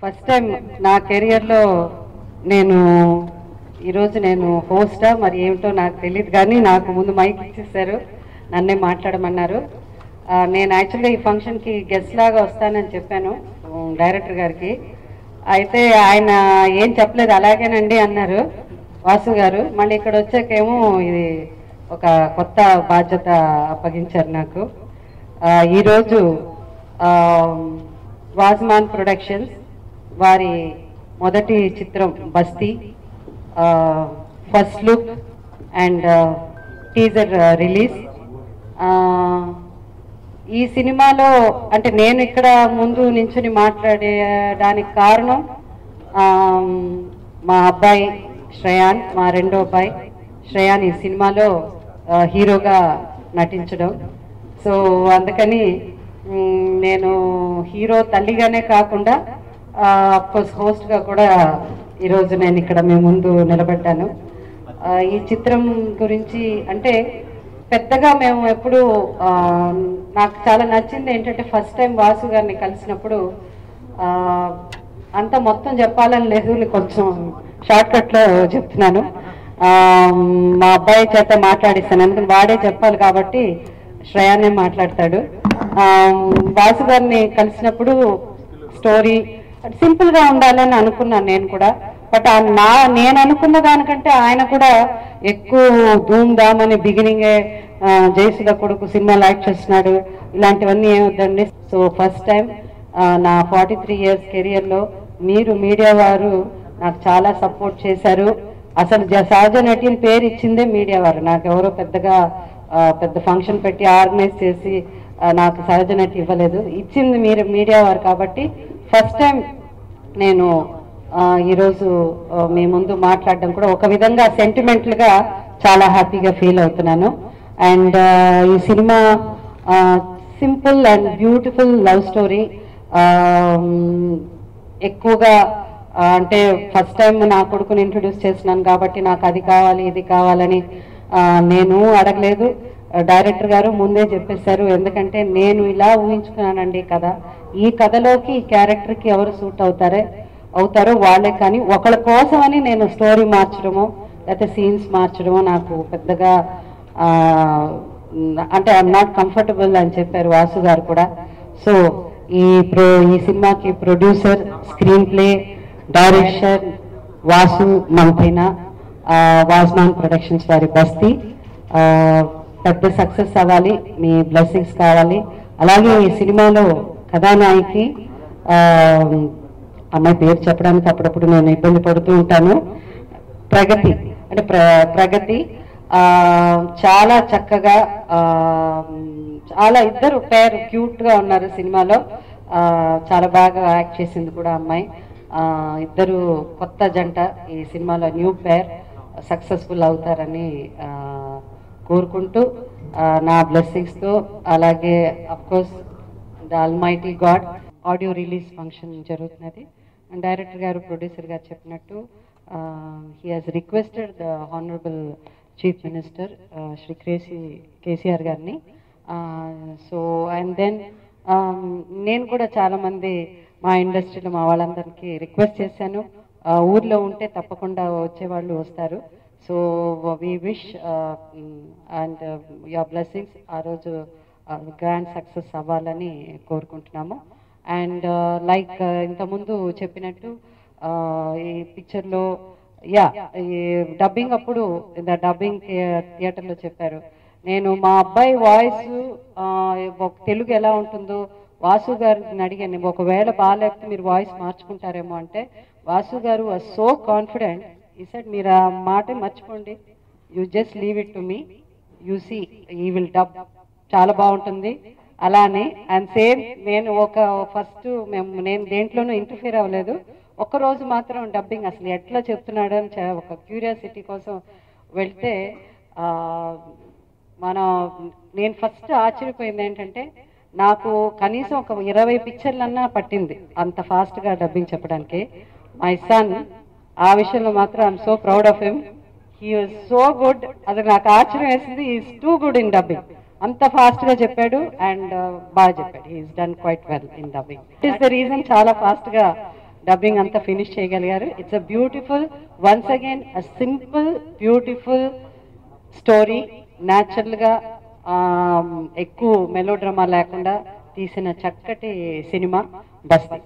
First time నా కెరియర్లో నేను ఈరోజు నేను హోస్టా మరి ఏమిటో నాకు తెలియదు, కానీ నాకు ముందు మైక్ ఇచ్చేసారు, నన్నే మాట్లాడమన్నారు. నేను యాక్చువల్గా ఈ ఫంక్షన్కి గెస్ట్ లాగా వస్తానని చెప్పాను డైరెక్టర్ గారికి. అయితే ఆయన ఏం చెప్పలేదు, అలాగేనండి అన్నారు వాసు గారు. మళ్ళీ ఇక్కడ వచ్చాకేమో ఇది ఒక కొత్త బాధ్యత అప్పగించారు నాకు. ఈరోజు వాజ్మాన్ ప్రొడక్షన్స్ వారి మొదటి చిత్రం బస్తీ first look and teaser release. ఈ సినిమాలో అంటే నేను ఇక్కడ ముందు నించుని మాట్లాడేదానికి కారణం మా అబ్బాయి శ్రేయాన్, మా రెండో అబ్బాయి శ్రేయాన్ ఈ సినిమాలో హీరోగా నటించడం. సో అందుకని నేను హీరో తల్లిగానే కాకుండా అఫ్కోర్స్ హోస్ట్గా కూడా ఈరోజు నేను ఇక్కడ మీ ముందు నిలబెట్టాను. ఈ చిత్రం గురించి అంటే పెద్దగా మేము ఎప్పుడు నాకు చాలా నచ్చింది ఏంటంటే ఫస్ట్ టైం వాసు గారిని కలిసినప్పుడు అంత మొత్తం చెప్పాలని లేదు, కొంచెం షార్ట్కట్లో చెప్తున్నాను. మా అబ్బాయి చేత మాట్లాడిస్తాను, ఎందుకంటే వాడే చెప్పాలి కాబట్టి శ్రేయానే మాట్లాడతాడు. వాసు గారిని కలిసినప్పుడు స్టోరీ సింపుల్గా ఉండాలని అనుకున్నాను నేను కూడా. బట్ నేను అనుకున్న దానికంటే ఆయన కూడా ఎక్కువ ధూమ్ ధామ్ అని బిగినింగే జయసుధ కొడుకు సినిమాలు యాక్ట్ చేస్తున్నాడు, ఇలాంటివన్నీ ఏమవుతుందండి. సో ఫస్ట్ టైం నా 43 years కెరియర్లో మీరు మీడియా వారు నాకు చాలా సపోర్ట్ చేశారు. అసలు సహజ నటిని పేరు ఇచ్చిందే మీడియా వారు. నాకు ఎవరో పెద్ద ఫంక్షన్ పెట్టి ఆర్గనైజ్ చేసి నాకు సహజ నటి ఇవ్వలేదు, ఇచ్చింది మీరు మీడియా వారు. కాబట్టి ఫస్ట్ టైం నేను ఈరోజు మీ ముందు మాట్లాడడం కూడా ఒక విధంగా సెంటిమెంటల్గా చాలా హ్యాపీగా ఫీల్ అవుతున్నాను. అండ్ ఈ cinema simple and beautiful love story. ఎక్కువగా అంటే ఫస్ట్ టైం నా కొడుకుని ఇంట్రొడ్యూస్ చేస్తున్నాను కాబట్టి నాకు అది కావాలి ఇది కావాలని నేను అడగలేదు. డైరెక్టర్ గారు ముందే చెప్పేశారు, ఎందుకంటే నేను ఇలా ఊహించుకున్నానండి కథ. ఈ కథలోకి ఈ క్యారెక్టర్కి ఎవరు సూట్ అవుతారో వాళ్ళే, కానీ ఒకళ్ళ కోసమని నేను స్టోరీ మార్చడమో లేకపోతే సీన్స్ మార్చడమో నాకు పెద్దగా అంటే ఐఎమ్ నాట్ కంఫర్టబుల్ అని చెప్పారు వాసు గారు కూడా. సో ఈ సినిమాకి producer, screen play, direction Vasu Manthena, వాజ్మాన్ ప్రొడక్షన్స్ వారి బస్తీ పెద్ద సక్సెస్ అవ్వాలి, మీ బ్లెస్సింగ్స్ కావాలి. అలాగే ఈ సినిమాలో కథానాయకి అమ్మాయి పేరు చెప్పడానికి అప్పుడప్పుడు నేను ఇబ్బంది పడుతూ ఉంటాను, ప్రగతి చాలా చక్కగా చాలా ఇద్దరు పేరు క్యూట్గా ఉన్నారు సినిమాలో. చాలా బాగా యాక్ట్ చేసింది కూడా అమ్మాయి. ఇద్దరు కొత్త జంట ఈ సినిమాలో న్యూ పేర్ సక్సెస్ఫుల్ అవుతారని కోరుకుంటూ నా బ్లెస్సింగ్స్తో, అలాగే of course the almighty god audio release function జరుగుతున్నది. డైరెక్టర్ గారు, ప్రొడ్యూసర్ గారు చెప్పినట్టు he has requested the honourable chief minister Shri KCR గారిని. సో అండ్ దెన్ నేను కూడా చాలామంది మా ఇండస్ట్రీలో మా వాళ్ళందరికీ రిక్వెస్ట్ చేశాను, ఊర్లో ఉంటే తప్పకుండా వచ్చేవాళ్ళు వస్తారు. So we wish and your blessings ఆ రోజు గ్రాండ్ సక్సెస్ అవ్వాలని కోరుకుంటున్నాము. అండ్ లైక్ ఇంతకుముందు చెప్పినట్టు ఈ పిక్చర్లో ఈ డబ్బింగ్ అప్పుడు డబ్బింగ్ థియేటర్లో చెప్పారు, నేను మా అబ్బాయి వాయిస్ తెలుగు ఎలా ఉంటుందో వాసు గారిని అడిగాను, ఒకవేళ బాగాలేకపోతే మీరు వాయిస్ మార్చుకుంటారేమో అంటే Vasu garu was so confident, he said మీరు ఆ మాట మర్చిపోండి, you just leave it to me, you see he will dub, చాలా బాగుంటుంది అలానే. అండ్ సేమ్ నేను నేను దేంట్లోనూ ఇంటర్ఫియర్ అవ్వలేదు. ఒక్కరోజు మాత్రం డబ్బింగ్ అసలు ఎట్లా చెప్తున్నాడు అని ఒక క్యూరియాసిటీ కోసం వెళ్తే నేను ఫస్ట్ ఆశ్చర్యపోయింది ఏంటంటే నాకు కనీసం ఒక 20 పిక్చర్లన్నా పట్టింది అంత ఫాస్ట్గా డబ్బింగ్ చెప్పడానికి. మై సన్ ఆ విషయంలో మాత్రం I'm so proud of him, he was so good. అది నాకు ఆశ్చర్యం వేసింది, is too good in dubbing. అంత ఫాస్ట్ గా చెప్పాడు అండ్ బాగా చెప్పాడు. He is done quite well in dubbing. It is the reason చాలా ఫాస్ట్ గా డబ్బింగ్ అంతా ఫినిష్ చేయగలిగారు. It's a beautiful, once again a simple beautiful story, న్యాచురల్గా ఎక్కువ మెలో డ్రామా లేకుండా తీసిన చక్కటి సినిమా బస్తీ.